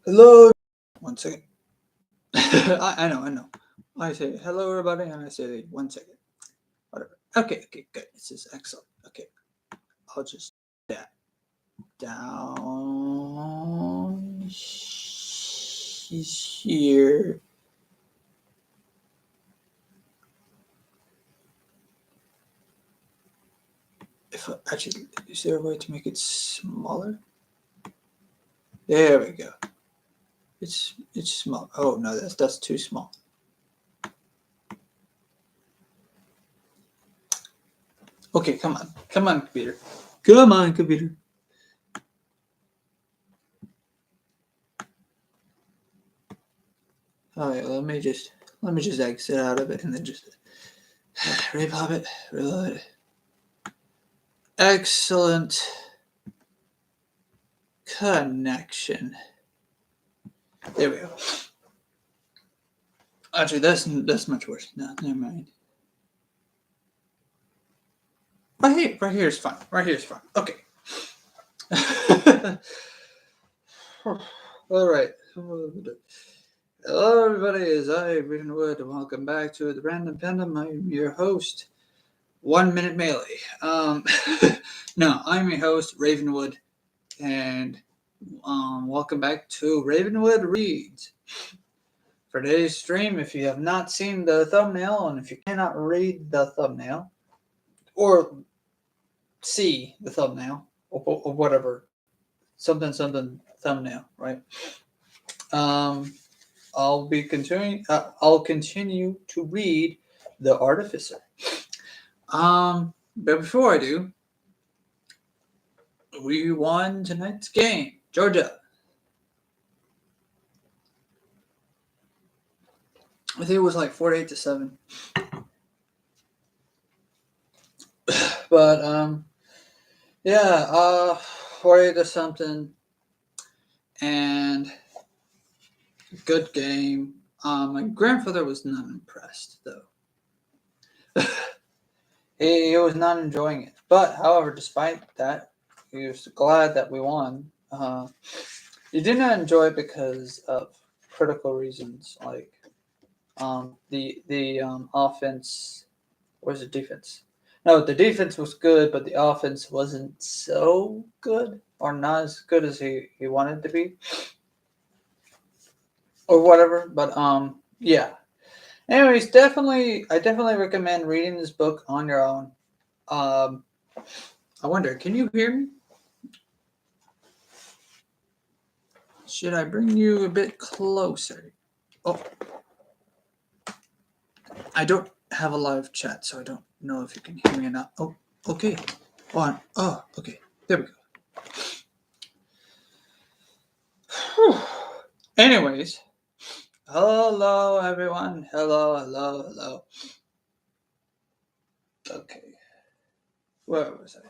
Hello. One second. I know. I say hello, everybody, and I say 1 second. Whatever. Okay, good. This is excellent. Okay, I'll just that down here. If actually, is there a way to make it smaller? There we go. It's small. Oh no, that's too small. Okay, come on, computer. Come on, computer. All right, let me just exit out of it and then just reload it. Excellent connection. There we go. Actually, that's much worse. No, never mind. Right here is fine. Okay. All right. Hello, everybody. It's RavenWood, and welcome back to the Random Pendulum. I'm your host, 1 Minute Melee. No, I'm your host, RavenWood, and welcome back to RavenWood Reads. For today's stream, if you have not seen the thumbnail, and if you cannot read the thumbnail, or see the thumbnail, or whatever, something thumbnail, right? I'll continue to read the Artificer. But before I do, we won tonight's game, Georgia. I think it was like 48-7. But yeah, 48-something, and good game. My grandfather was not impressed though. he was not enjoying it. But however, despite that, he was glad that we won. He did not enjoy it because of critical reasons, like the offense. Where's the defense? No, the defense was good, but the offense wasn't so good, or not as good as he wanted to be, or whatever. But yeah. Anyways, I definitely recommend reading this book on your own. I wonder, can you hear me? Should I bring you a bit closer? Oh, I don't have a live chat, so I don't know if you can hear me or not. Oh, okay. On. Oh, okay. There we go. Whew. Anyways, hello everyone. Hello. Okay. Where was I?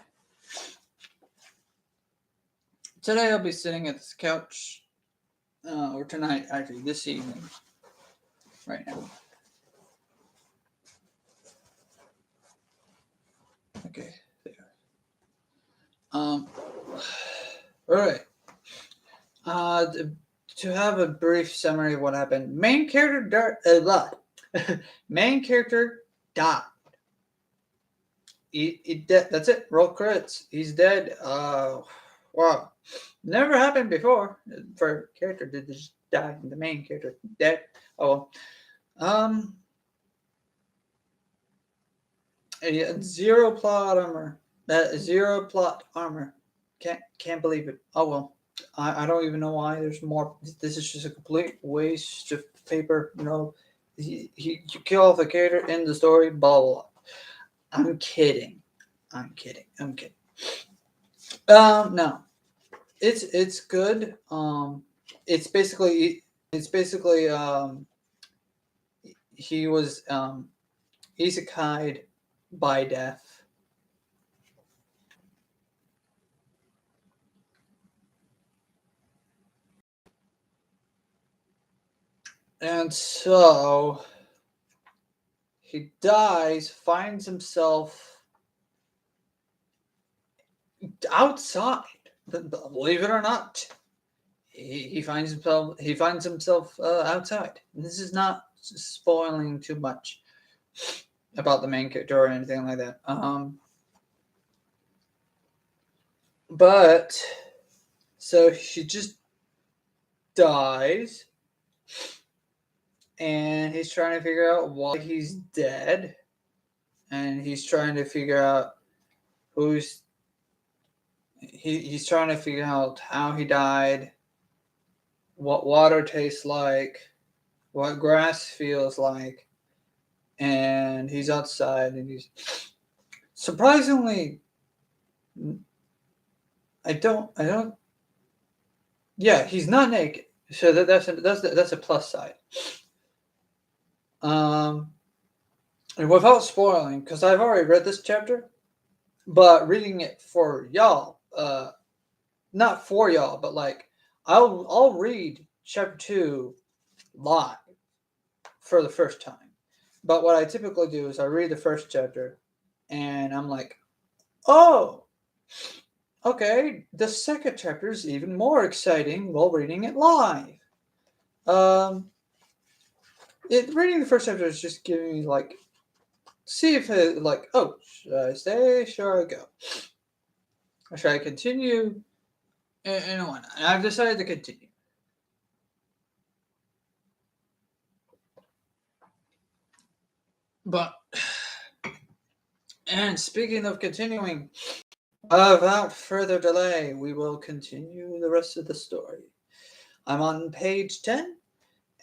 Today I'll be sitting at this couch, or tonight, actually, this evening, right now. Okay, there. All right. To have a brief summary of what happened, main character main character died. That's it. Roll credits. He's dead. Wow. Never happened before for a character to just die. The main character dead. Oh well. Yeah, zero plot armor. Zero plot armor. Can't believe it. Oh well. I don't even know why there's more. This is just a complete waste of paper. You know, you kill off the character in the story. Blah blah blah. I'm kidding. No, it's good. It's basically he was isekai'd by death. And so he dies, finds himself outside, believe it or not, he finds himself outside. And this is not spoiling too much about the main character or anything like that. But so she just dies, and he's trying to figure out why he's dead, and he's trying to figure out he's trying to figure out how he died, what water tastes like, what grass feels like, and he's outside, and he's surprisingly, yeah, he's not naked, so that's a plus side. And without spoiling, because I've already read this chapter, but reading it for y'all, not for y'all, but like I'll read chapter 2 live for the first time. But what I typically do is I read the first chapter, and I'm like, oh, okay, the second chapter is even more exciting while reading it live. Reading the first chapter is just giving me like, see if it like, oh, should I stay? Should I go? Or should I continue? And whatnot. And I've decided to continue. But, and speaking of continuing, without further delay, we will continue the rest of the story. I'm on page 10,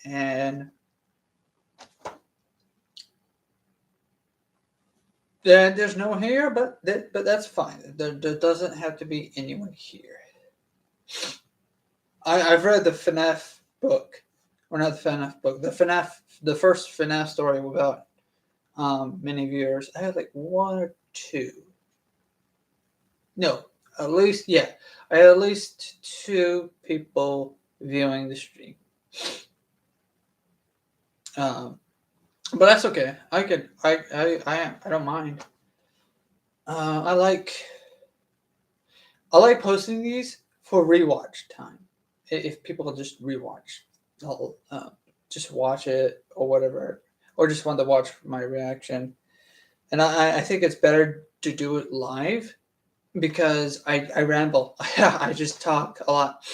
and there's no one here, but that's fine. There doesn't have to be anyone here. I've read the FNAF book, or not the FNAF book, the first FNAF story without many viewers. I had like one or two. No, at least, yeah. I had at least 2 people viewing the stream. But that's okay. I don't mind. I like posting these for rewatch time. If people just rewatch, I'll just watch it or whatever, or just want to watch my reaction. And I think it's better to do it live because I ramble. I just talk a lot.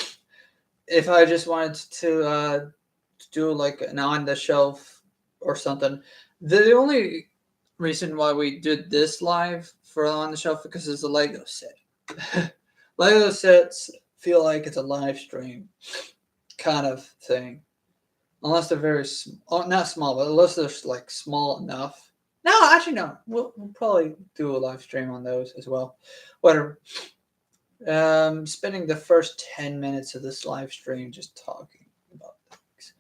If I just wanted to do like an on the shelf or something, the only reason why we did this live for on the shelf because it's a Lego set. Lego sets feel like it's a live stream kind of thing, unless they're very not small, but unless they're like small enough. No, actually no. We'll probably do a live stream on those as well. Whatever. Spending the first 10 minutes of this live stream just talking about things.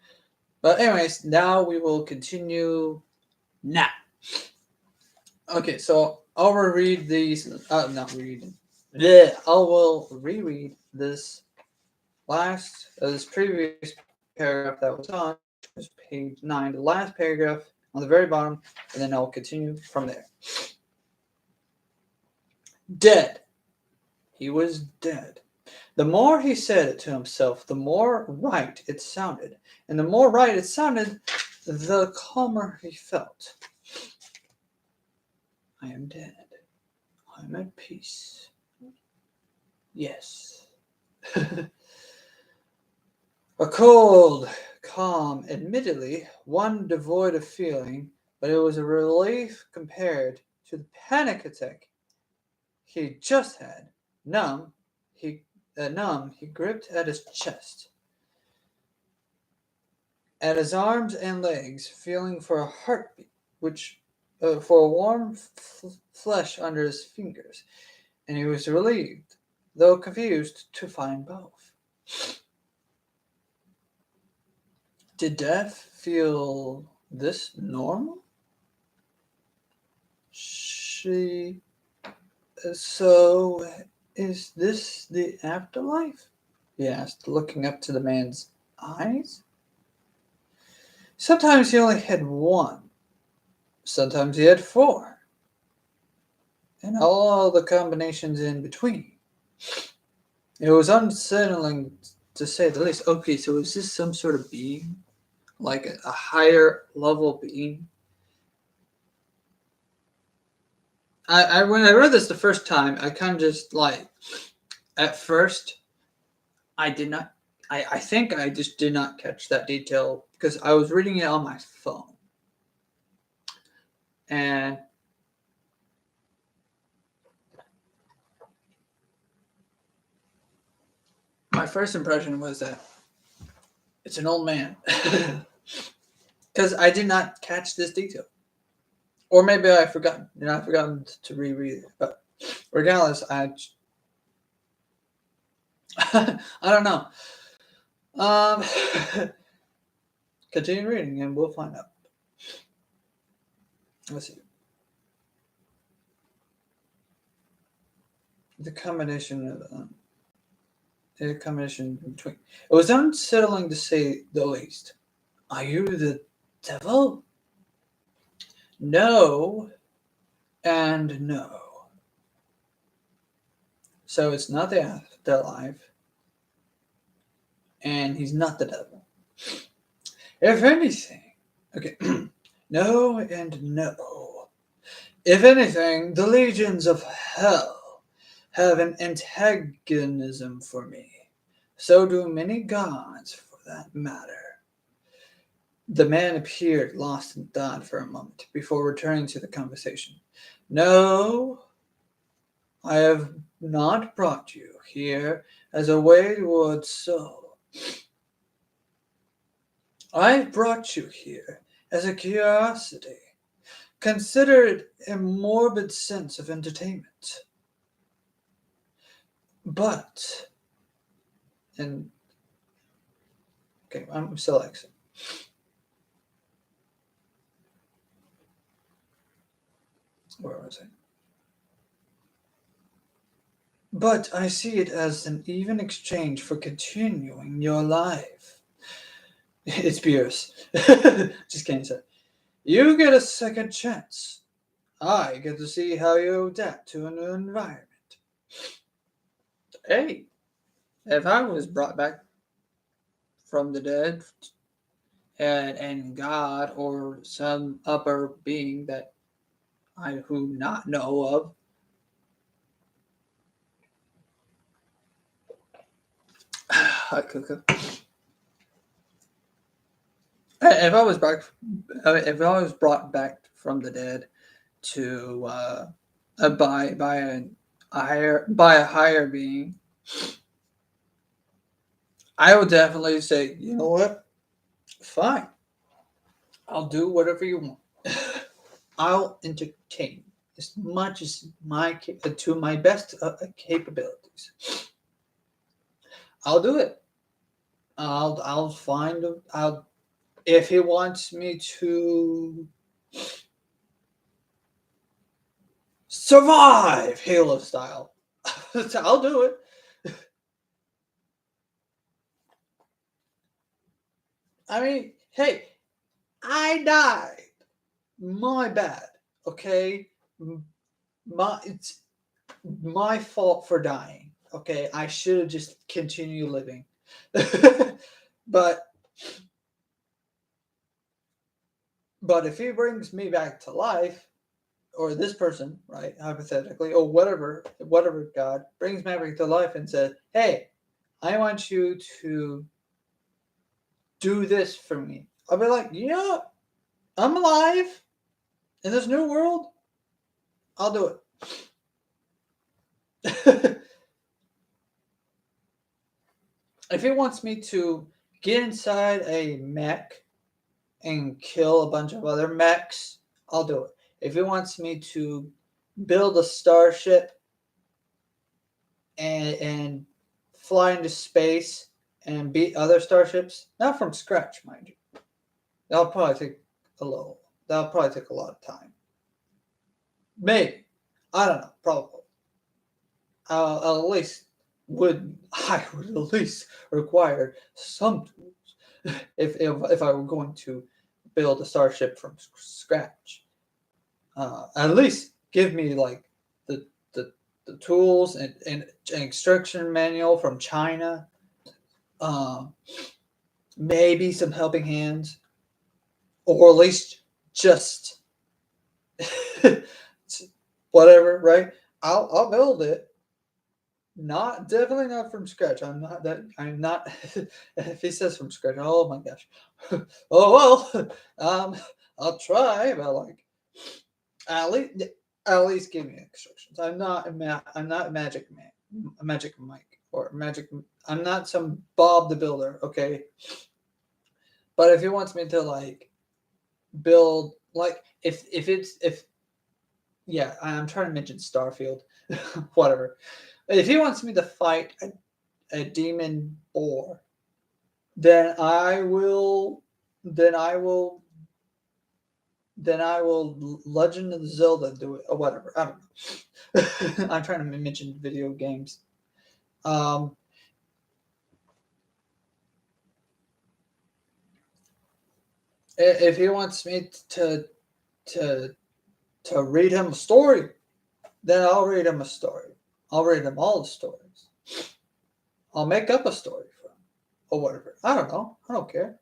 But anyways, now we will continue now. Okay, so I'll reread these. Not read. Yeah, I will reread this previous paragraph that was on. It's page 9, the last paragraph on the very bottom, and then I'll continue from there. Dead. He was dead. The more he said it to himself, the more right it sounded. And the more right it sounded, the calmer he felt. I am dead. I'm at peace. Yes. A cold calm, admittedly, one devoid of feeling, but it was a relief compared to the panic attack he just had. Numb, he gripped at his chest, at his arms and legs, feeling for a heartbeat, for a warm flesh under his fingers, and he was relieved, though confused, to find both. Did Death feel this normal? So, is this the afterlife? He asked, looking up to the man's eyes. Sometimes he only had one. Sometimes he had 4. And all the combinations in between. It was unsettling to say the least. Okay, so is this some sort of being? Like a higher level being? I when I read this the first time, I kind of just like, at first, I did not, I think I just did not catch that detail because I was reading it on my phone. And my first impression was that it's an old man. Because I did not catch this detail. Or maybe I've forgotten. I've forgotten to reread it. But regardless, I don't know. Continue reading and we'll find out. Let's see. The combination between. It was unsettling to say the least. Are you the devil? No, and no. So it's not the afterlife, and he's not the devil. If anything, okay, no and no. If anything, the legions of hell have an antagonism for me. So do many gods, for that matter. The man appeared lost in thought for a moment before returning to the conversation. No, I have not brought you here as a wayward soul. I've brought you here as a curiosity. Consider it a morbid sense of entertainment. But, and, okay, I'm still Xing. Where was I? But I see it as an even exchange for continuing your life. It's Beerus. Just kidding, sir. You get a second chance. I get to see how you adapt to a new environment. Hey, if I was brought back from the dead and God or some upper being that I who not know of, hi Cuckoo. If I was brought back from the dead to by a higher being, I would definitely say, you know what? Fine, I'll do whatever you want. I'll entertain as much as to my best capabilities. I'll do it. I'll find. I'll if he wants me to survive Halo style. I'll do it. I mean, hey, I died. My bad. Okay, it's my fault for dying. Okay, I should have just continued living. but if he brings me back to life, or this person, right, hypothetically, or whatever God brings me back to life and says, "Hey, I want you to do this for me," I'll be like, "Yeah, I'm alive in this new world. I'll do it." If he wants me to get inside a mech and kill a bunch of other mechs, I'll do it. If he wants me to build a starship and fly into space and beat other starships, not from scratch, mind you. That'll probably take a lot of time. Maybe. I don't know. Probably. I would at least require some tools if I were going to build a starship from scratch. At least give me like the tools and an instruction manual from China. Um, maybe some helping hands, or at least just whatever, right? I'll build it. Not definitely not from scratch. I'm not that. I'm not. If he says from scratch, oh my gosh. Oh well. I'll try, but like at least give me instructions. I'm not a magic man, a magic Mike, or magic. I'm not some Bob the Builder. Okay, but if he wants me to like build, like if yeah, I'm trying to mention Starfield, whatever. If he wants me to fight a demon boar, then I will. Then I will. Then I will Legend of Zelda do it or whatever. I don't know. I'm trying to mention video games. Um, if he wants me to to read him a story, then I'll read him a story. I'll read him all the stories. I'll make up a story for him or whatever. I don't know. I don't care.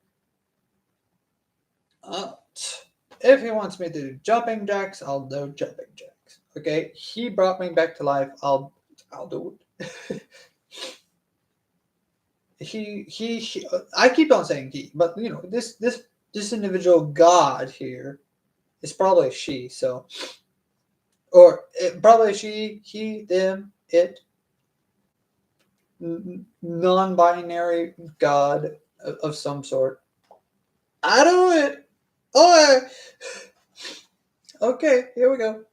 Uh, if he wants me to do jumping jacks, I'll do jumping jacks. Okay, he brought me back to life. I'll do it. he I keep on saying he, but you know this individual god here is probably she. So or probably she, he, them, it, non-binary god of some sort. I do it. Oh, okay. Here we go.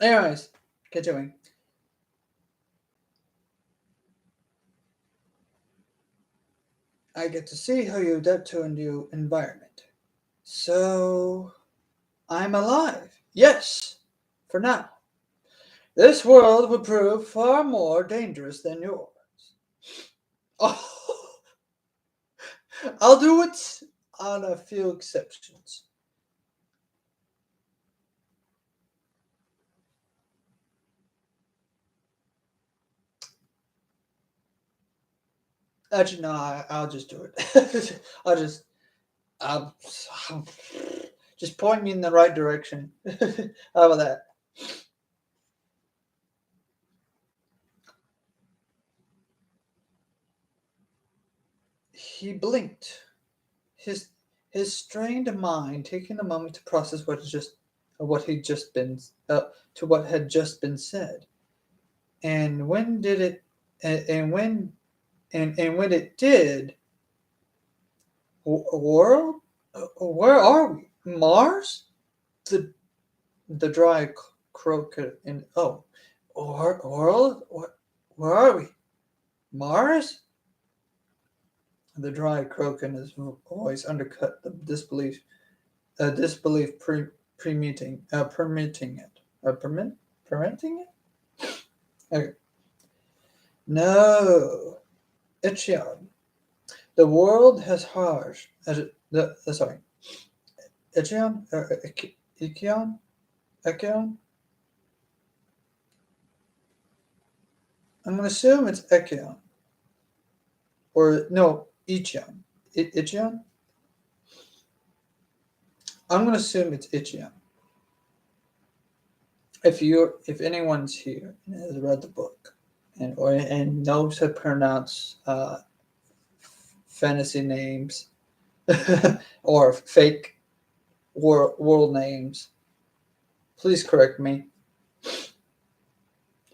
Anyways, continuing. I get to see how you adapt to a new environment. So I'm alive. Yes, for now. This world would prove far more dangerous than yours. Oh, I'll do it on a few exceptions. Actually, no, I'll just do it. I'll just point me in the right direction. How about that? He blinked, his strained mind taking a moment to process what he'd just been to what had just been said. And when did it? And when and when it did, world, where are we? Mars? The dry croak and oh, world? What? Where are we? Mars? The dry croak in his voice undercut the disbelief. Disbelief permitting it. Permitting it? Okay. No, Ichion. The world has harsh. Sorry, Ichion or Ikion? Ekion? I'm gonna assume it's Ekion or no Ichion. Ichion? I'm gonna assume it's Ichion. If anyone's here and has read the book and knows how to pronounce fantasy names or fake world names, please correct me.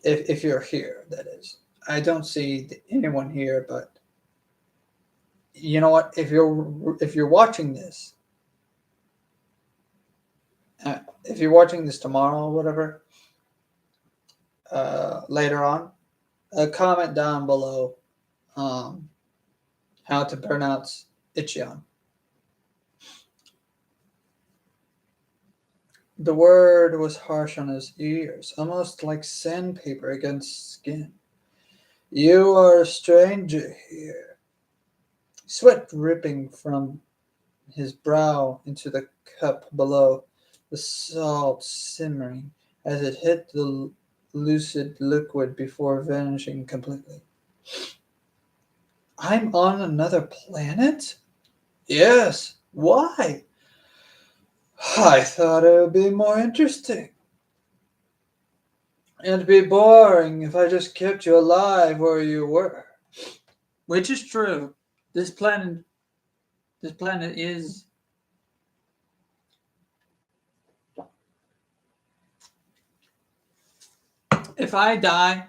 If you're here, that is. I don't see anyone here, but you know what? If you're watching this, if you're watching this tomorrow or whatever, later on, comment down below um, how to pronounce Ichion. The word was harsh on his ears, almost like sandpaper against skin. You are a stranger here. Sweat dripping from his brow into the cup below, the salt simmering as it hit the lucid liquid before vanishing completely. I'm on another planet? Yes. Why? I thought it would be more interesting. It'd be boring if I just kept you alive where you were. Which is true. This planet is. If I die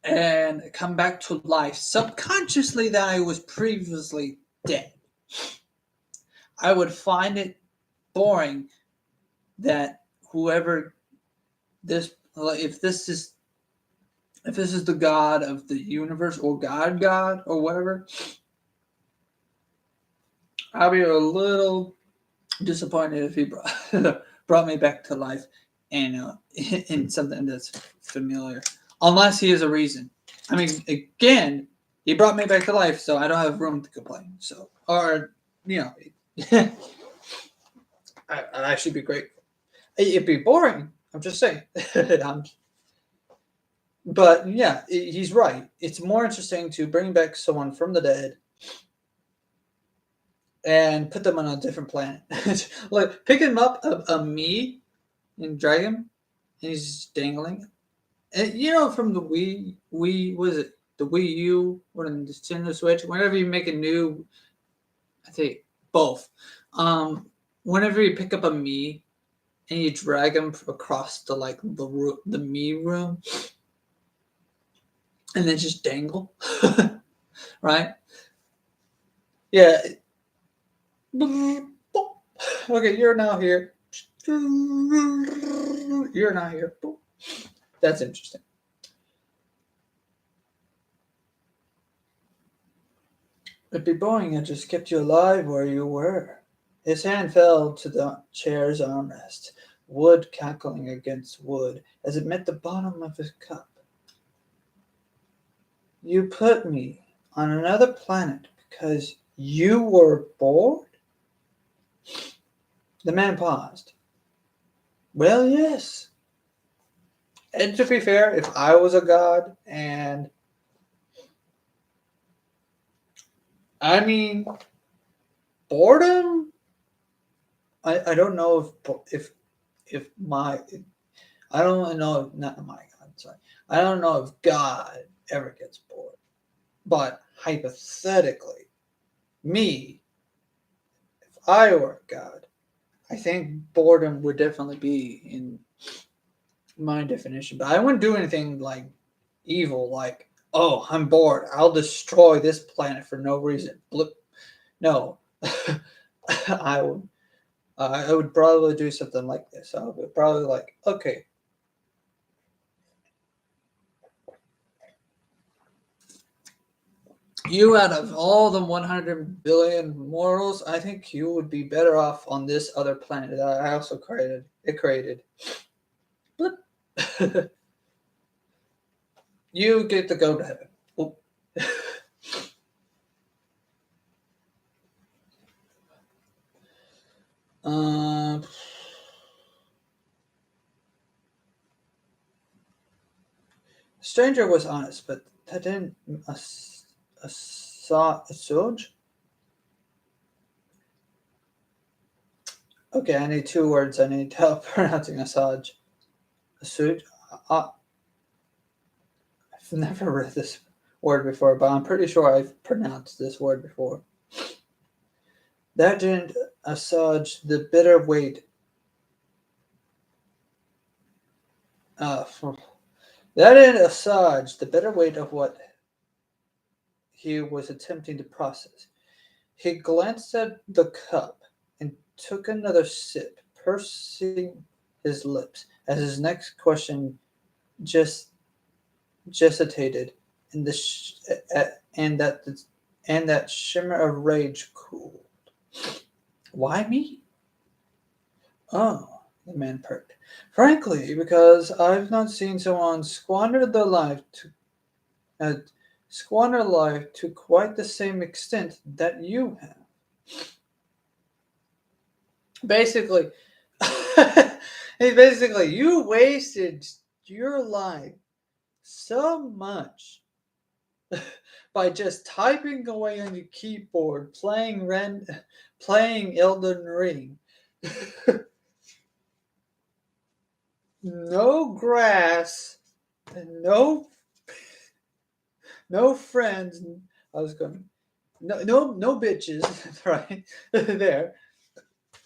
and come back to life subconsciously that I was previously dead, I would find it boring that whoever this if this is the god of the universe or god or whatever, I'll be a little disappointed if he brought me back to life and in something that's familiar, unless he has a reason. I mean, again, he brought me back to life, so I don't have room to complain. So, or I'd actually be grateful. It'd be boring. I'm just saying. But yeah, he's right. It's more interesting to bring back someone from the dead and put them on a different planet. Like picking up a me and drag him, and he's dangling. And from the Wii, was it the Wii U or the Nintendo Switch? Whenever you make a new, I think both. Whenever you pick up a me and you drag him across the me room, and then just dangle, right? Yeah. Okay, you're now here. You're not here. That's interesting. It'd be boring. I just kept you alive where you were. His hand fell to the chair's armrest, wood cackling against wood as it met the bottom of his cup. You put me on another planet because you were bored? The man paused. Well, yes. And to be fair, if I was a god, and I mean, boredom. I don't know if my I don't know not my God. Sorry, I don't know if God ever gets bored, but hypothetically, me, if I were a god, I think boredom would definitely be in my definition. But I wouldn't do anything like evil, like, oh, I'm bored, I'll destroy this planet for no reason. Blip. No, I would probably do something like this. I would probably like, okay, you out of all the 100 billion mortals, I think you would be better off on this other planet that I also created. Blip. You get to go to heaven. Oop. Stranger was honest, but that didn't assuage. Okay, I need 2 words. I need help pronouncing assuage. Assuage. I've never read this word before, but I'm pretty sure I've pronounced this word before. That didn't assuage the bitter weight. That didn't assuage the bitter weight of what he was attempting to process. He glanced at the cup and took another sip, pursing his lips as his next question just gesitated, and that shimmer of rage cooled. Why me? Oh, the man perked. Frankly, because I've not seen someone squander life to quite the same extent that you have. Basically, you wasted your life so much by just typing away on your keyboard, playing Elden Ring. No grass, and no friends. I was going no bitches, right there.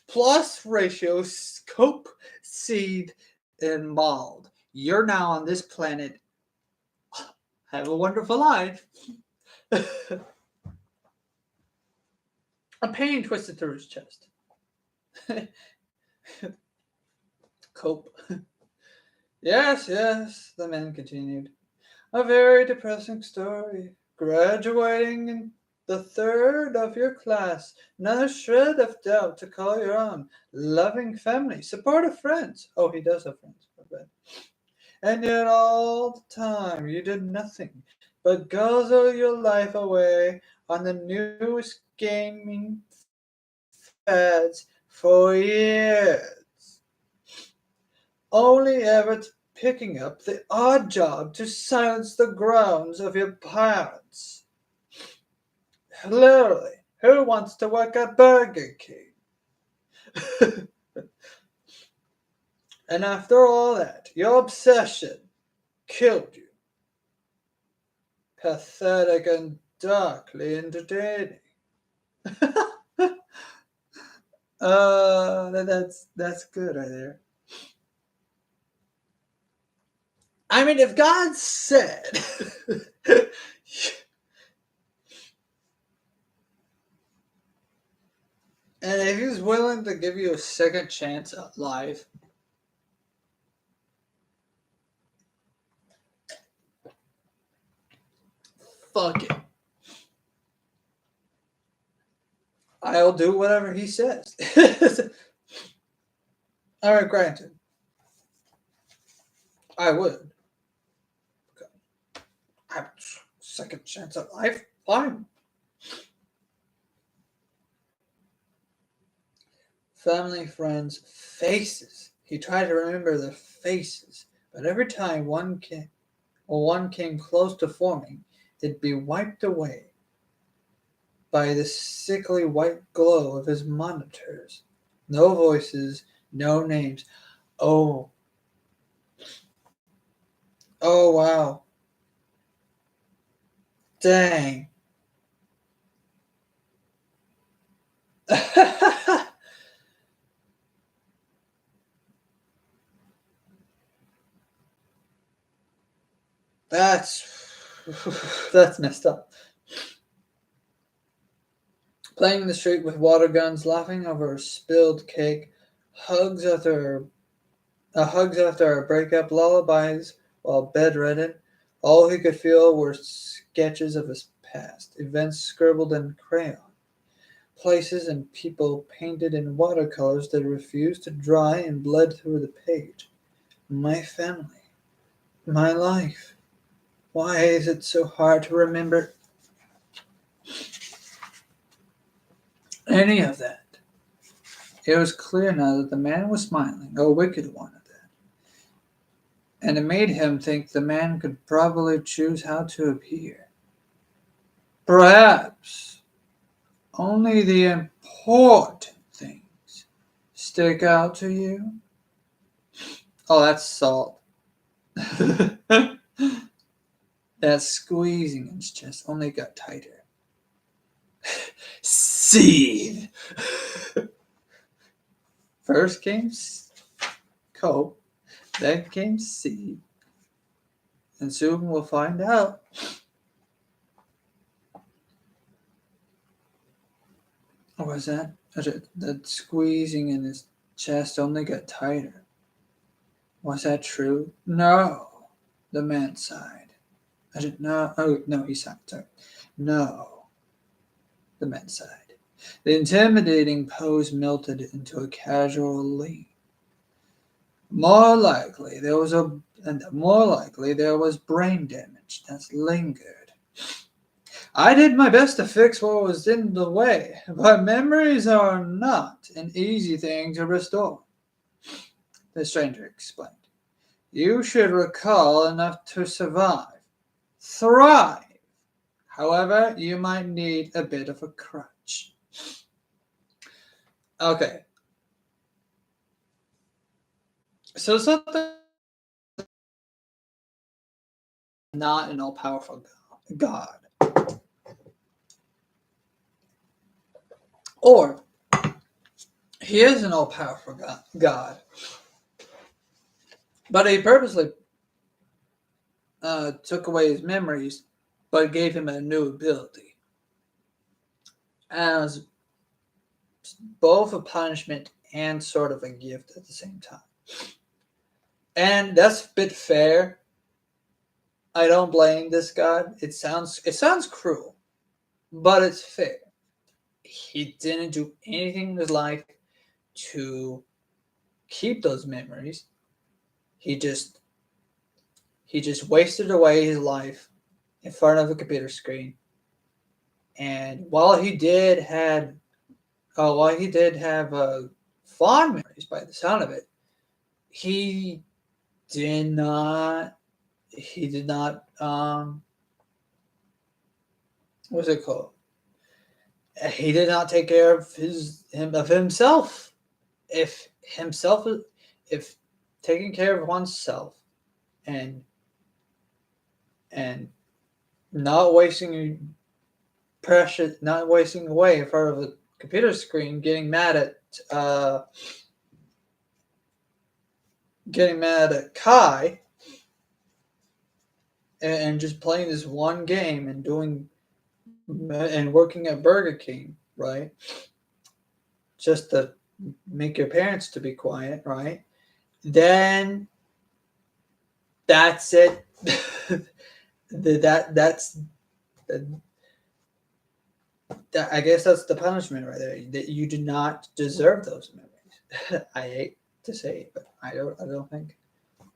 Plus ratio, scope, seed, and mold. You're now on this planet. Have a wonderful life. A pain twisted through his chest. Cope. Yes, the man continued. A very depressing story. Graduating in the third of your class, not a shred of doubt to call your own. Loving family, supportive friends. Oh, he does have friends, I bet. And yet all the time you did nothing but guzzle your life away on the newest gaming fads for years. Only ever picking up the odd job to silence the groans of your parents. Literally, who wants to work at Burger King? And after all that, your obsession killed you. Pathetic and darkly entertaining. That's good right there. I mean, if God said, and if He's willing to give you a second chance at life, fuck it. I'll do whatever He says. All right, granted, I would. Have a second chance at life. Fine. Family, friends, faces. He tried to remember their faces, but every time one came close to forming, it'd be wiped away by the sickly white glow of his monitors. No voices, no names. Oh, wow. Dang. That's messed up. Playing in the street with water guns, laughing over a spilled cake, hugs after our breakup, lullabies while bedridden. All he could feel were sketches of his past, events scribbled in crayon, places and people painted in watercolors that refused to dry and bled through the page. My family, my life. Why is it so hard to remember any of that? It was clear now that the man was smiling, a wicked one at that. And it made him think the man could probably choose how to appear. Perhaps only the important things stick out to you. Oh, that's salt. That squeezing in his chest only got tighter. Seethe. First came cope, then came seed, and soon we'll find out. What was that? That squeezing in his chest only got tighter. Was that true? No, the man sighed. No. Oh, no, he sighed. Sorry. No, the man sighed. The intimidating pose melted into a casual lean. More likely there was brain damage that's lingered. I did my best to fix what was in the way, but memories are not an easy thing to restore, the stranger explained. You should recall enough to survive, thrive. However, you might need a bit of a crutch. Okay. So something not an all-powerful God. Or he is an all-powerful God, but he purposely took away his memories, but gave him a new ability as both a punishment and sort of a gift at the same time. And that's a bit fair. I don't blame this God. It sounds cruel, but it's fair. He didn't do anything in his life to keep those memories. He just wasted away his life in front of a computer screen. And while he did have fond memories by the sound of it, he did not what's it called? He did not take care of himself. If taking care of oneself and not wasting away in front of a computer screen, getting mad at Kai and just playing this one game and working at Burger King, right? Just to make your parents to be quiet, right? Then that's it. I guess that's the punishment right there. That you do not deserve those memories. I hate to say it, but I don't think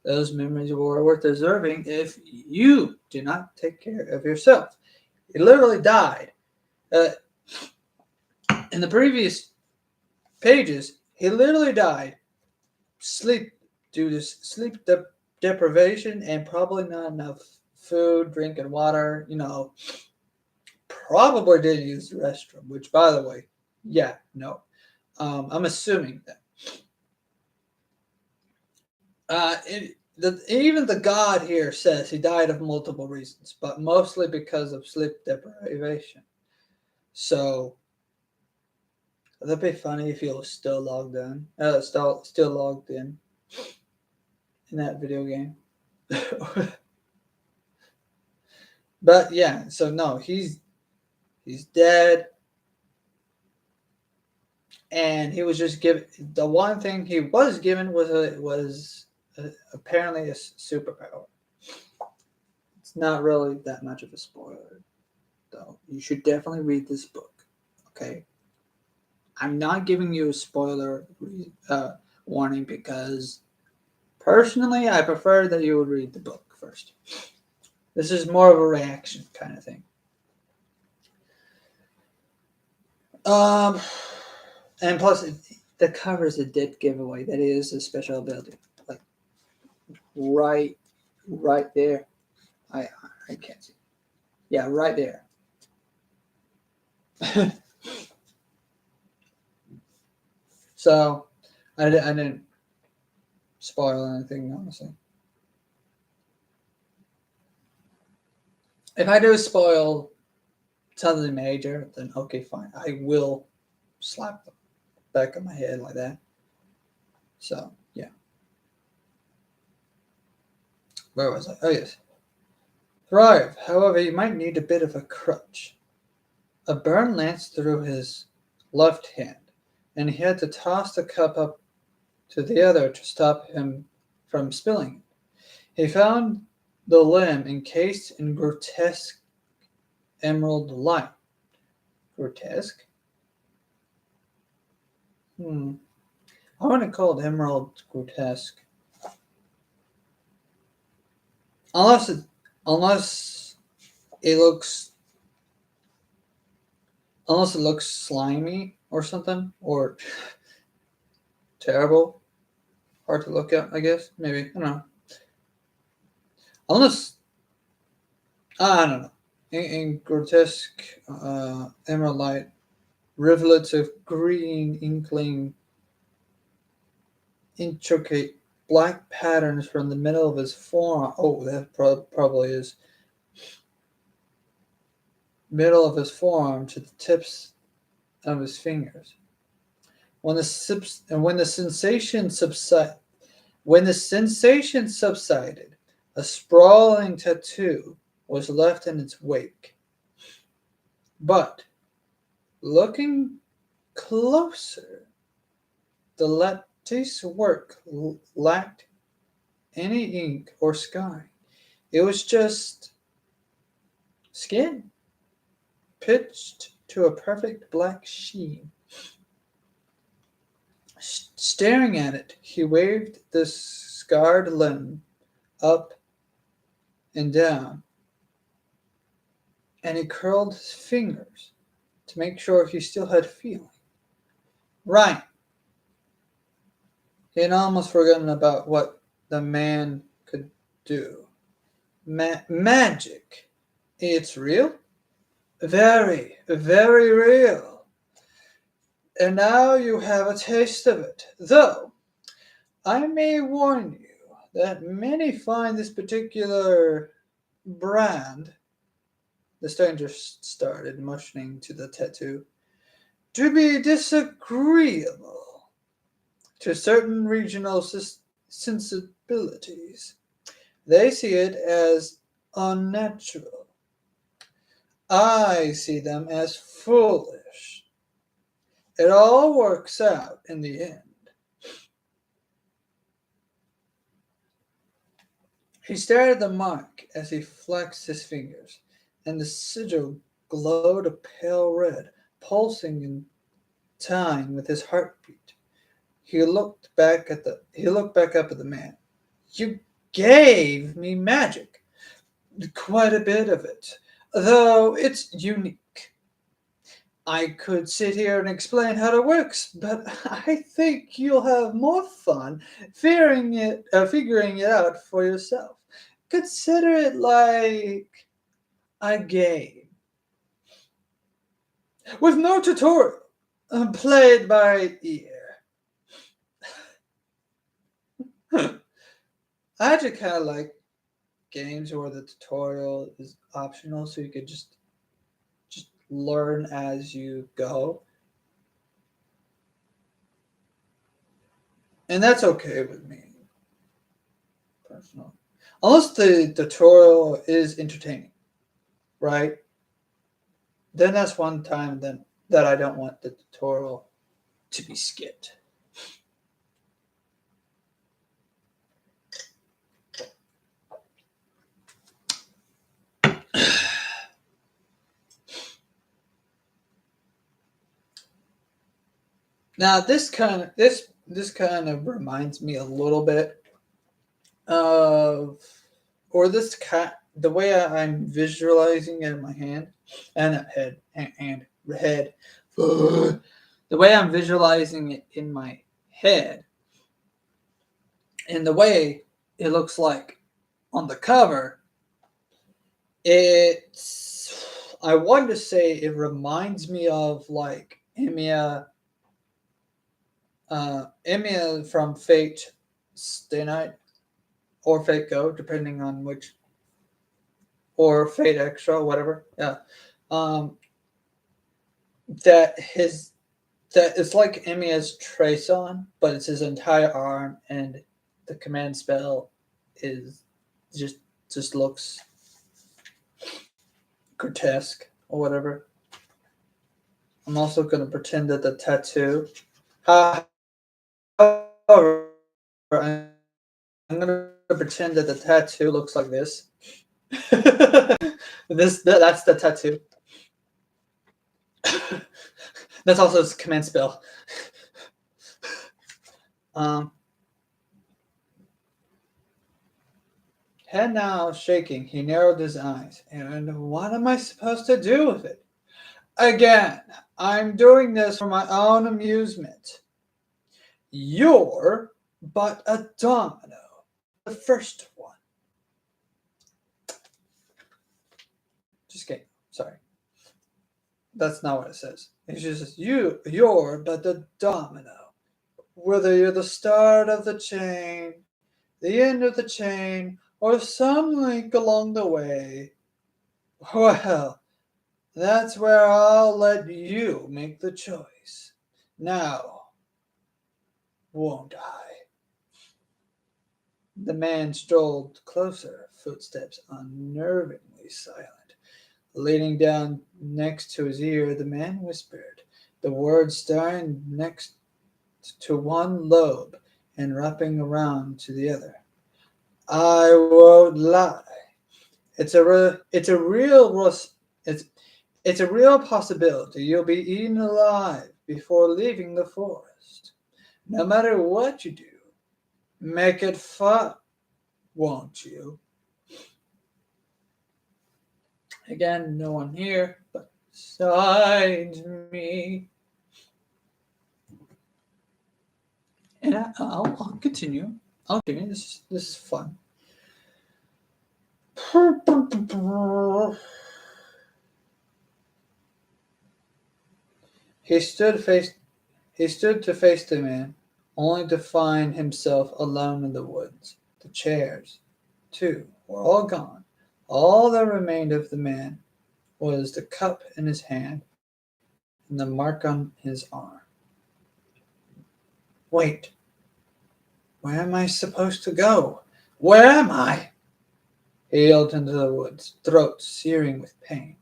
those memories were worth deserving if you do not take care of yourself. He literally died. In the previous pages, he literally died due to sleep deprivation and probably not enough food, drink, and water. Probably didn't use the restroom, which, by the way, yeah, no. I'm assuming that. Even the God here says he died of multiple reasons, but mostly because of sleep deprivation. So that'd be funny if he was still logged in, still logged in that video game. But yeah, so no, he's dead, and he was just given the one thing he was given was apparently a superpower. It's not really that much of a spoiler, though. You should definitely read this book. Okay, I'm not giving you a spoiler warning because personally, I prefer that you would read the book first. This is more of a reaction kind of thing. And plus, the covers it did give away that it is a special ability. Like right there. I can't see. Yeah, right there. So, I didn't spoil anything, honestly. If I do spoil something major, then okay, fine. I will slap the back of my head like that. So, yeah. Where was I? Oh, yes. Thrive. However, you might need a bit of a crutch. A burn lanced through his left hand, and he had to toss the cup up to the other to stop him from spilling it. He found the limb encased in grotesque emerald light. Grotesque? I want to call it emerald grotesque. Unless it looks slimy or something, or terrible. Hard to look at, I guess. Maybe. I don't know. I don't know. in grotesque emerald light, rivulets of green inkling intricate black patterns from the middle of his forearm. Oh, that probably is middle of his forearm to the tips of his fingers. When the sensation subsided, a sprawling tattoo was left in its wake. But looking closer, the lattice work lacked any ink or sky. It was just skin, pitched to a perfect black sheen. Staring at it, he waved the scarred limb up and down, and he curled his fingers to make sure he still had feeling. Right. He had almost forgotten about what the man could do. Magic. It's real? Very, very real. And now you have a taste of it. Though, I may warn you that many find this particular brand, the stranger started, motioning to the tattoo, to be disagreeable to certain regional sensibilities. They see it as unnatural. I see them as foolish. It all works out in the end. He stared at the mark as he flexed his fingers, and the sigil glowed a pale red, pulsing in time with his heartbeat. He looked back up at the man. You gave me magic. Quite a bit of it, though it's unique. I could sit here and explain how it works, but I think you'll have more fun figuring it out for yourself. Consider it like a game with no tutorial, played by ear. I actually kind of like games where the tutorial is optional, so you could just learn as you go. And that's okay with me, personally. Unless the tutorial is entertaining, right? Then that's one time that I don't want the tutorial to be skipped. Now this kind of reminds me a little bit of, or the way I'm visualizing it in my hand and head and head. The way I'm visualizing it in my head, and the way it looks like on the cover, I want to say it reminds me of like Emiya from Fate Stay Night or Fate Go, depending on which, or Fate Extra, whatever. Yeah. That it's like Emiya's trace on, but it's his entire arm, and the command spell is just looks grotesque or whatever. I'm also going to pretend that the tattoo. However, I'm going to pretend that the tattoo looks like this. That's the tattoo. That's also his command spell. Head now shaking, he narrowed his eyes. And what am I supposed to do with it? Again, I'm doing this for my own amusement. You're but a domino. The first one. Just kidding. Sorry, that's not what it says. It just says, you're but the domino. Whether you're the start of the chain, the end of the chain, or some link along the way, well, that's where I'll let you make the choice. Now, won't I? The man strolled closer, footsteps unnervingly silent. Leaning down next to his ear, the man whispered, the words starting next to one lobe and wrapping around to the other. I won't lie. It's a real possibility you'll be eaten alive before leaving the forest. No matter what you do, make it fun, won't you? Again, no one here but beside me. And I'll continue. I'll continue. This is fun. He stood to face the man, only to find himself alone in the woods. The chairs, too, were all gone. All that remained of the man was the cup in his hand and the mark on his arm. Wait, where am I supposed to go? Where am I? He yelled into the woods, throat searing with pain.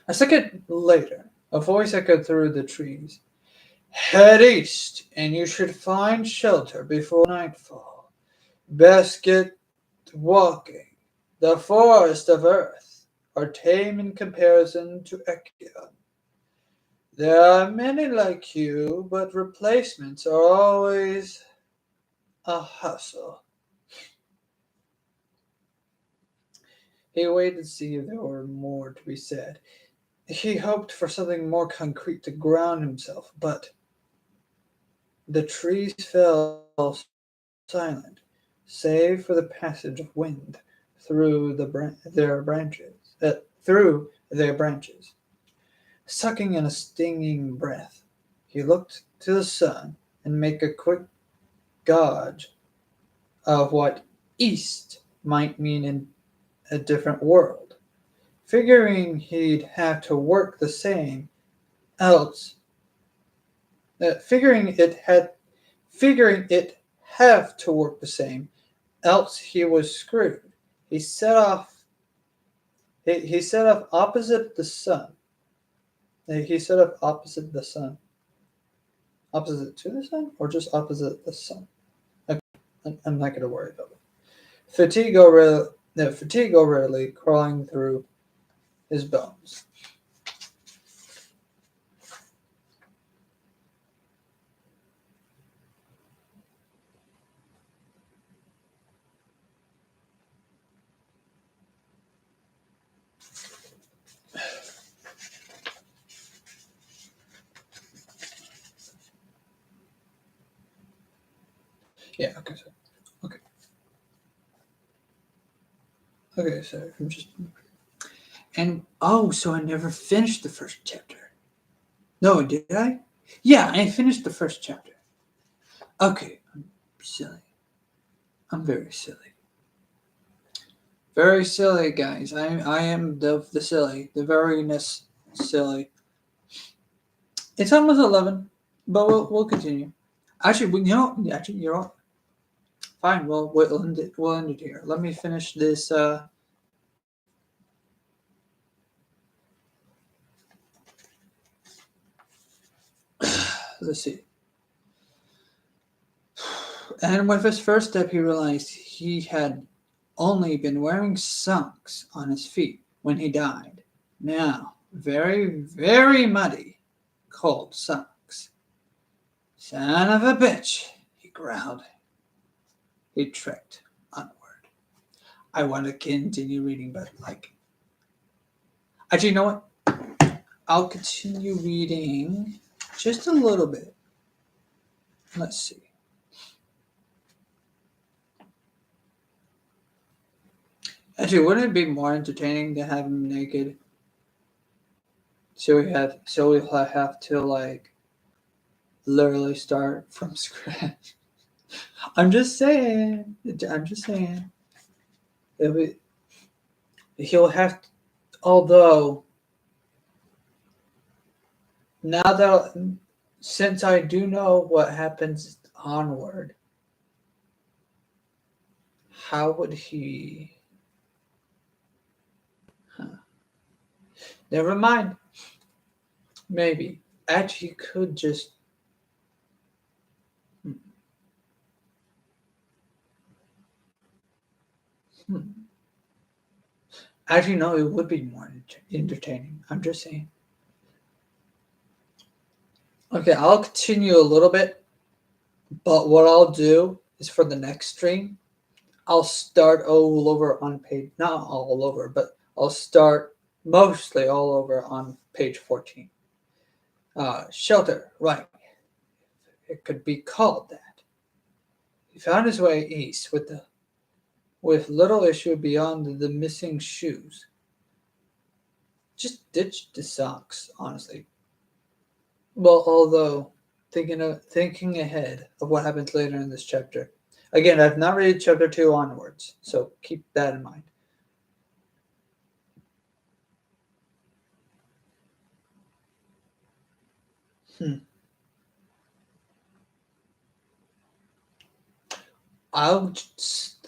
A second later, a voice echoed through the trees. Head east, and you should find shelter before nightfall. Best get walking. The forests of earth are tame in comparison to Echion. There are many like you, but replacements are always a hustle. He waited to see if there were more to be said. He hoped for something more concrete to ground himself, but the trees fell silent, save for the passage of wind through their branches. Sucking in a stinging breath, he looked to the sun and made a quick gauge of what east might mean in a different world, figuring he'd have to work the same, else figuring it have to work the same, else he was screwed. He set off opposite the sun. He set off opposite the sun. Opposite to the sun, or just opposite the sun? Okay, I'm not going to worry about it. Fatigue already crawling through his bones. Yeah, okay, so okay, so I'm just so I never finished the first chapter. No, did I? Yeah, I finished the first chapter. Okay, I'm silly. I'm very silly. Very silly, guys. I am the silly, the very-ness silly. It's almost 11, but we'll continue. Actually, you're all fine. We'll end it here. Let me finish this. Let's see. And with his first step, he realized he had only been wearing socks on his feet when he died. Now, very, very muddy, cold socks. Son of a bitch, he growled. He trekked onward. I want to continue reading, but actually, you know what? I'll continue reading just a little bit. Let's see. Actually, wouldn't it be more entertaining to have him naked? So we'll have to like literally start from scratch. I'm just saying. I'm just saying. He'll have. Although now that since I do know what happens onward, how would he? Huh. Never mind. Maybe actually could just. Hmm. Actually, no. It would be more entertaining. I'm just saying. Okay, I'll continue a little bit, but what I'll do is for the next stream, I'll start all over on page, not all over, but I'll start mostly all over on page 14. Shelter, right. It could be called that. He found his way east with little issue beyond the missing shoes. Just ditched the socks, honestly. Well, although thinking ahead of what happens later in this chapter. Again, I've not read chapter 2 onwards, so keep that in mind.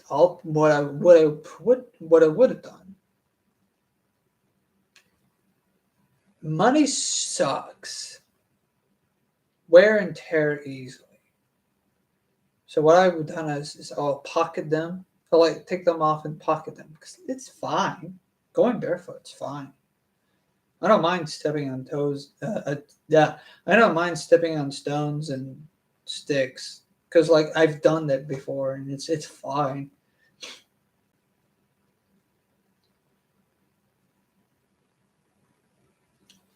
What I would have done. Money sucks. Wear and tear easily. So what I would have done is I'll pocket them. I'll like take them off and pocket them because it's fine. Going barefoot's fine. I don't mind stepping on toes. Yeah, I don't mind stepping on stones and sticks because like I've done that before and it's fine.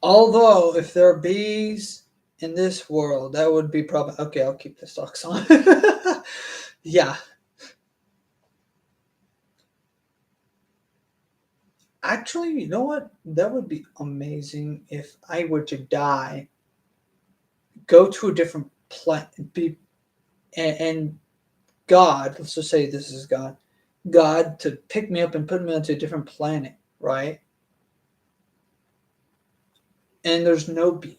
Although if there are bees in this world, that would be probably okay. I'll keep the socks on. Yeah. Actually, you know what? That would be amazing if I were to die, go to a different planet, and God, let's just say this is God, God to pick me up and put me onto a different planet, right? And there's no bees,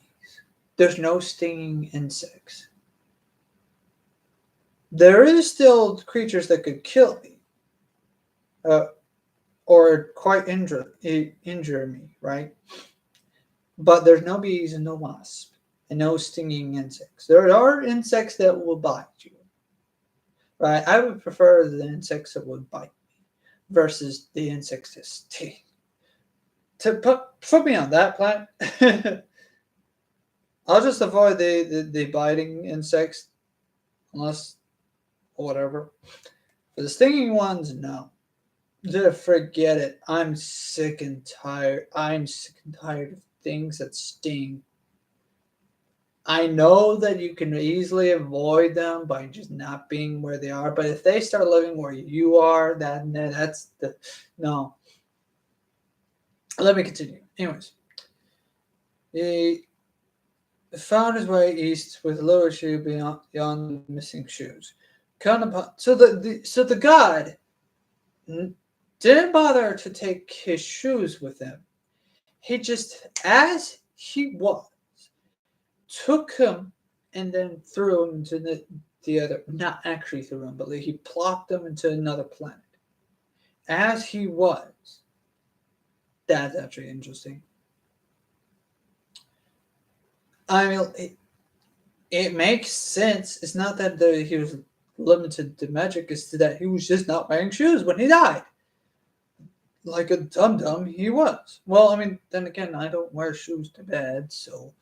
there's no stinging insects. There is still creatures that could kill me, uh, or quite injure me, right? But there's no bees and no wasps and no stinging insects. There are insects that will bite you, right? I would prefer the insects that would bite me versus the insects that sting. To put me on that planet, I'll just avoid the biting insects, unless whatever. For the stinging ones, no. Just forget it. I'm sick and tired. I'm sick and tired of things that sting. I know that you can easily avoid them by just not being where they are, but if they start living where you are, that's the no. Let me continue. Anyways, he found his way east with lower shoe beyond missing shoes. So the god didn't bother to take his shoes with him. He just, as he was, took him and then threw him into the other, not actually threw him, but like he plopped him into another planet. As he was. That's actually interesting. I mean, it makes sense. It's not that he was limited to magic, it's that he was just not wearing shoes when he died. Like a dum-dum, he was. Well, I mean, then again, I don't wear shoes to bed, so.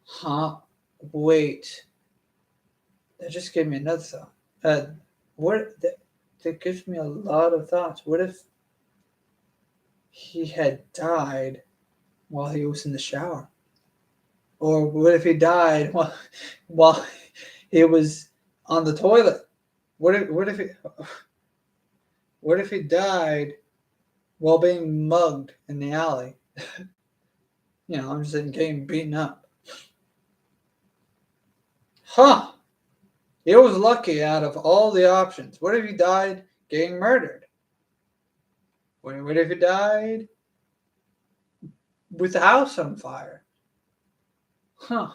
Huh? Wait. That just gave me another thought. That gives me a lot of thoughts. What if he had died while he was in the shower? Or what if he died while he was on the toilet? What if he, What if he died while being mugged in the alley? I'm just saying, getting beaten up. Huh. He was lucky out of all the options. What if he died getting murdered? What if he died with the house on fire? Huh.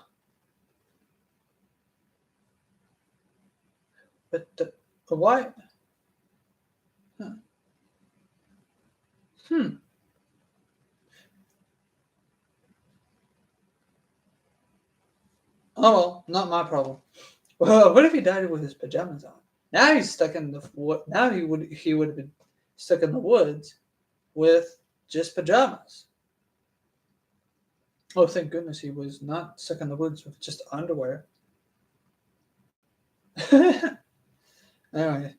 But why? Huh. Oh well, not my problem. Well, what if he died with his pajamas on? Now he's stuck in the wood. Now he would have been stuck in the woods with just pajamas. Oh, thank goodness he was not stuck in the woods with just underwear. Anyway,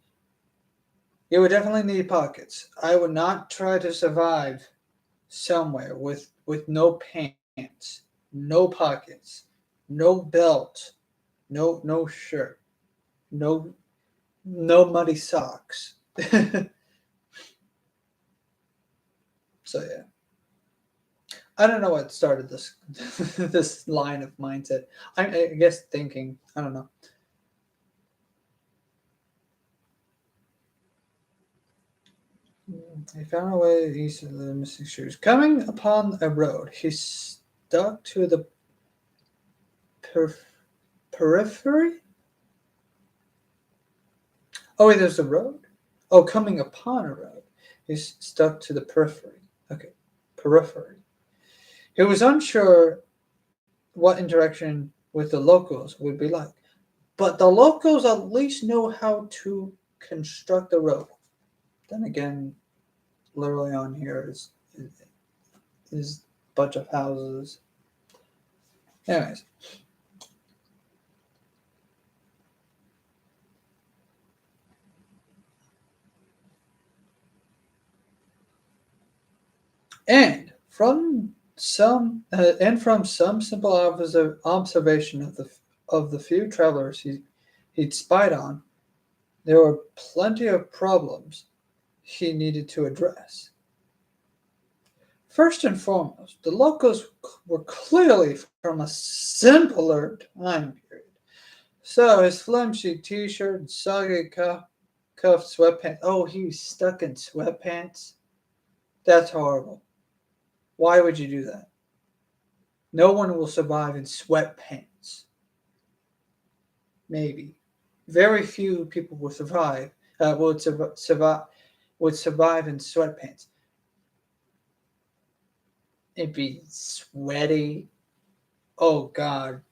you would definitely need pockets. I would not try to survive somewhere with no pants, no pockets, no belt, no shirt, no muddy socks. So yeah, I don't know what started this this line of mindset. I guess thinking. I don't know. He found a way east of the missing shoes. Coming upon a road, he stuck to the periphery. Oh wait, there's a road. Oh, coming upon a road, he's stuck to the periphery. Okay, periphery. He was unsure what interaction with the locals would be like, but the locals at least know how to construct a road. Then again, literally on here is a bunch of houses. Anyways. And from some simple observation of the few travelers he'd spied on, there were plenty of problems he needed to address. First and foremost, the locals were clearly from a simpler time period. So his flimsy t-shirt and soggy cuffed sweatpants. Oh, he was stuck in sweatpants? That's horrible. Why would you do that? No one will survive in sweatpants. Maybe. Very few people will survive. Would survive in sweatpants. It'd be sweaty. Oh God,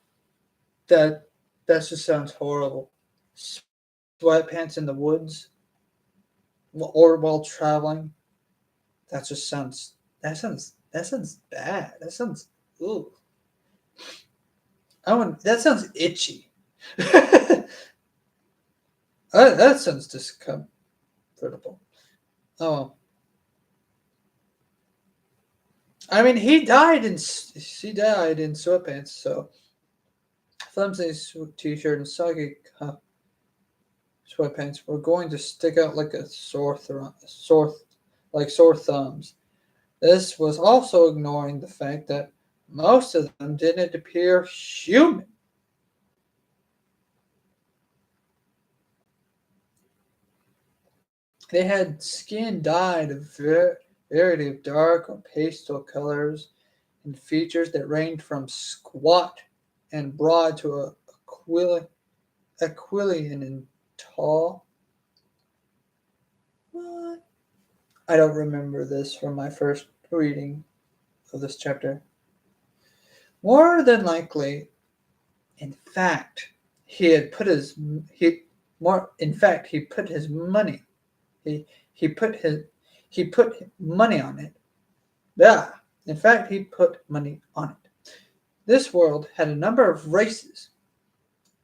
that just sounds horrible. Sweatpants in the woods, or while traveling. That just sounds. That sounds bad. That sounds. Ooh. That sounds itchy. That sounds discomfortable. Oh. I mean, he died in sweatpants, so flimsy t-shirt and soggy sweatpants were going to stick out like a sore thumbs. This was also ignoring the fact that most of them didn't appear human. They had skin dyed a variety of dark or pastel colors and features that ranged from squat and broad to Aquilian and tall. What? I don't remember this from my first reading of this chapter. More than likely, in fact, he put his money. He put money on it. Yeah, in fact, he put money on it. This world had a number of races,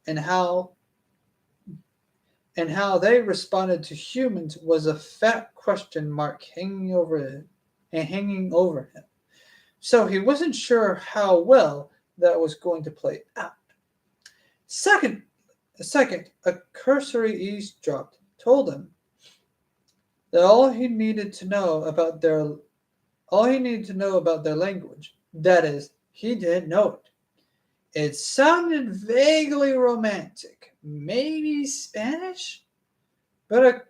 and how they responded to humans was a fat question mark hanging over him. So he wasn't sure how well that was going to play out. Second, a cursory eavesdrop told him that all he needed to know about their language. That is, he didn't know it. It sounded vaguely romantic, maybe Spanish, but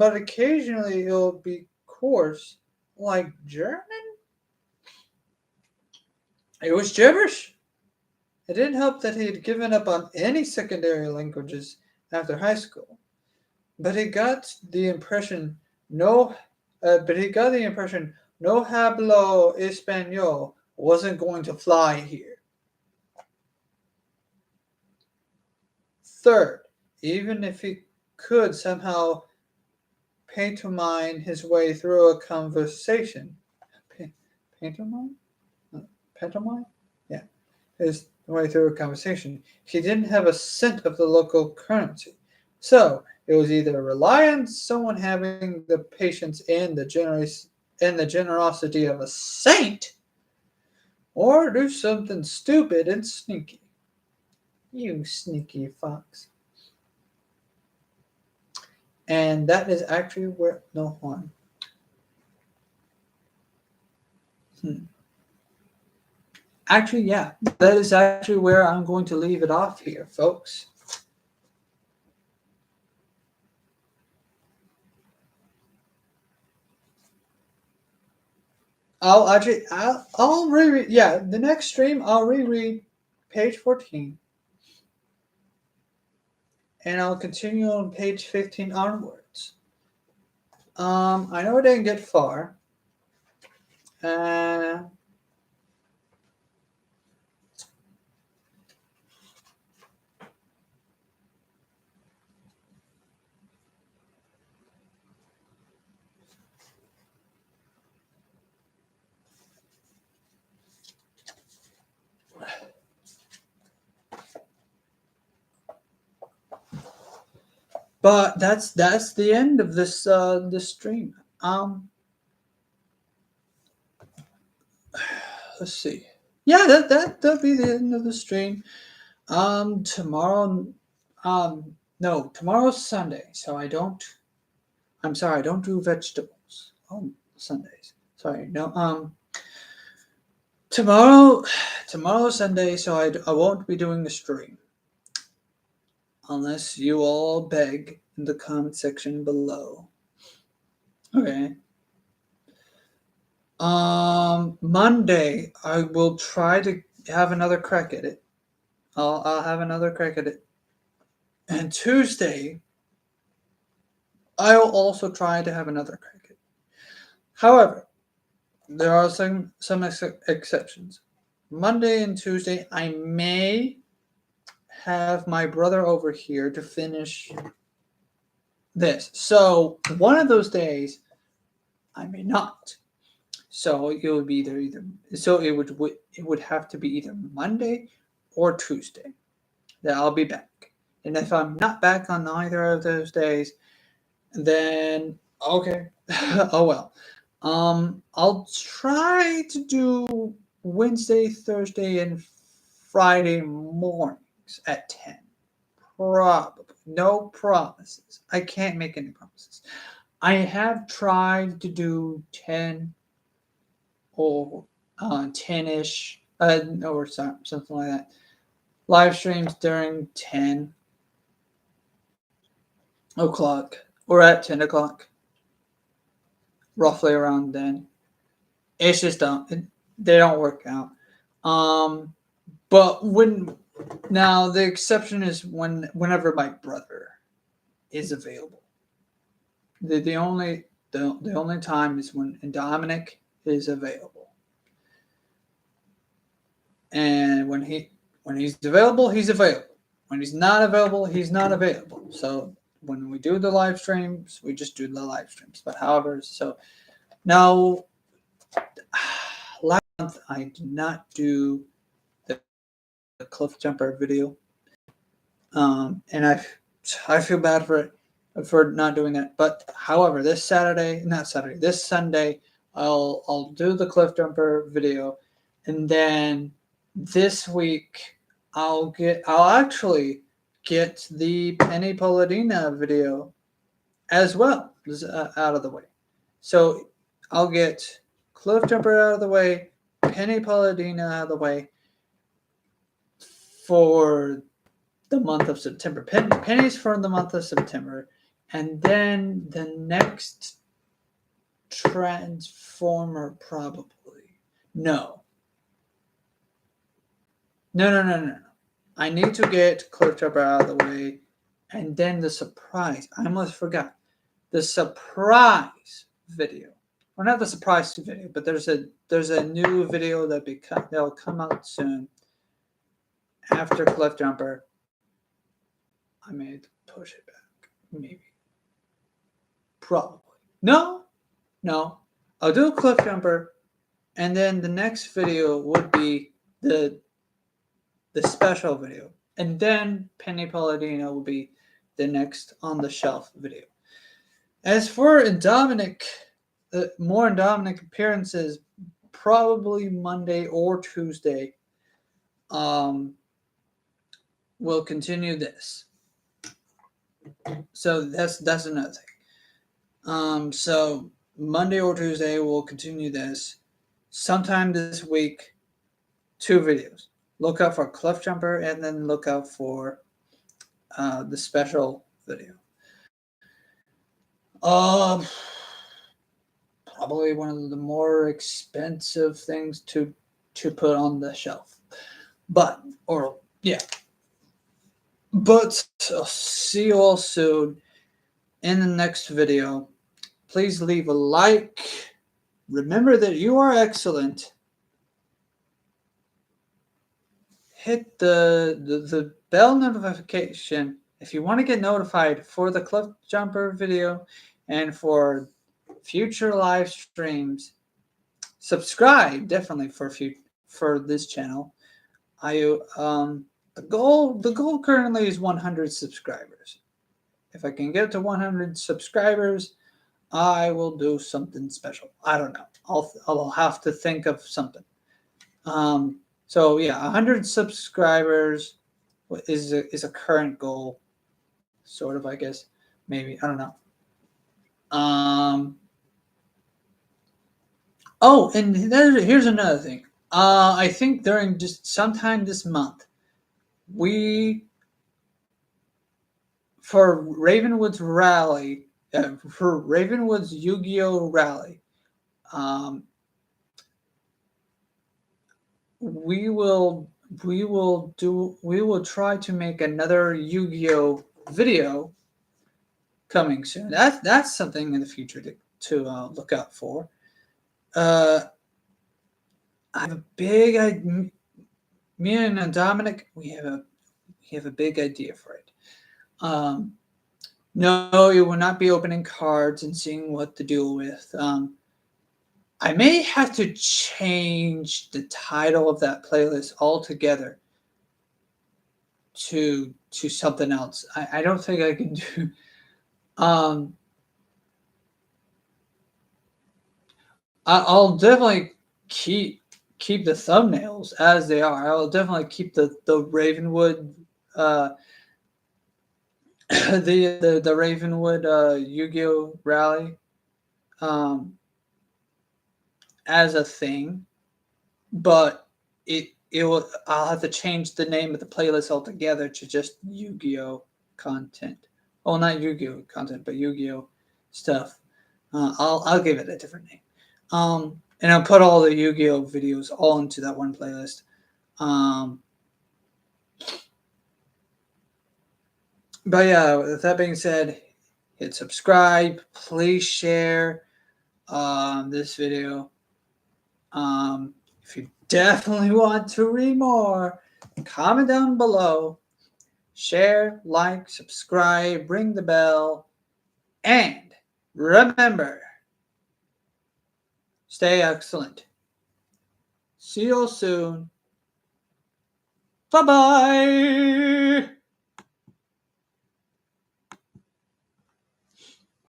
occasionally it'll be coarse, like German. It was gibberish. It didn't help that he had given up on any secondary languages after high school, but he got the impression no no hablo español wasn't going to fly here. Third, even if he could somehow pantomime his way through a conversation, pantomime, pantomime, yeah, his way through a conversation, he didn't have a cent of the local currency. So it was either rely on someone having the patience and the generosity of a saint, or do something stupid and sneaky. You sneaky fox. And that is actually where no one. Actually, yeah, that is actually where I'm going to leave it off here, folks. I'll reread. Yeah, the next stream I'll reread page 14, and I'll continue on page 15 onwards. I know I didn't get far. But that's the end of this stream. Let's see. Yeah, that'll be the end of the stream. Tomorrow, no, tomorrow's Sunday, so I don't do vegetables on Sundays. Sorry, no, tomorrow's Sunday, so I won't be doing the stream. Unless you all beg in the comment section below. Okay. Monday, I will try to have another crack at it. I'll have another crack at it. And Tuesday, I'll also try to have another crack at it. However, there are some exceptions. Monday and Tuesday, I may have my brother over here to finish this. So one of those days, I may not. So it would be either. So it would have to be either Monday or Tuesday that I'll be back. And if I'm not back on either of those days, then okay. Oh well. I'll try to do Wednesday, Thursday, and Friday mornings at 10. Probably. No promises. I can't make any promises. I have tried to do 10 or 10-ish, or something like that. Live streams during 10 o'clock or at 10 o'clock. Roughly around then. It's just they don't work out. But now the exception is whenever my brother is available. The only time is when Dominic is available. And when he's available, he's available. When he's not available, he's not available. So when we do the live streams, we just do the live streams. But however, so now last month I did not do the cliff jumper video. And I feel bad for not doing that. But however, this Sunday, I'll do the cliff jumper video, and then this week I'll actually get the Penny Palladina video as well. out of the way. So I'll get Cliffjumper out of the way, Penny Palladino out of the way for the month of September. Pennies for the month of September. And then the next Transformer probably. No. I need to get Cliffjumper out of the way. And then the surprise. I almost forgot. The surprise video. Well, not the surprise video, but there's a new video that'll come out soon after Cliffjumper. I may push it back. Maybe. Probably. No. I'll do a Cliffjumper, and then the next video would be the special video. And then Penny Palladino will be the next on the shelf video. As for Dominic, more Dominic appearances, probably Monday or Tuesday. We'll continue this. So that's another thing. So Monday or Tuesday we'll continue this. Sometime this week, 2 videos. Look out for Cliffjumper, and then look out for the special video. Probably one of the more expensive things to put on the shelf. But I'll see you all soon in the next video. Please leave a like. Remember that you are excellent. Hit the bell notification if you want to get notified for the Cliffjumper video and for future live streams. Subscribe definitely for this channel. The goal currently is 100 subscribers. If I can get to 100 subscribers, I will do something special. I don't know. I'll have to think of something. So yeah, 100 subscribers is a current goal, sort of, I guess. Maybe, I don't know. Oh, and here's another thing. I think during just sometime this month, for RavenWood's rally, for RavenWood's Yu-Gi-Oh! Rally, we will try to make another Yu-Gi-Oh! Video coming soon. That's something in the future to look out for. I have a big me and Dominic, we have a big idea for it. No, you will not be opening cards and seeing what to do with. I may have to change the title of that playlist altogether to something else. I don't think I can do. I'll definitely keep the thumbnails as they are. I'll definitely keep the RavenWood the RavenWood Yu-Gi-Oh! Rally as a thing, but I'll have to change the name of the playlist altogether to just Yu-Gi-Oh! Content. Well, not Yu-Gi-Oh! Content, but Yu-Gi-Oh! Stuff. I'll give it a different name. And I'll put all the Yu-Gi-Oh! Videos all into that one playlist. But yeah, with that being said, hit subscribe. Please share this video. If you definitely want to read more, comment down below. Share, like, subscribe, ring the bell, and remember, stay excellent. See you soon. Bye-bye.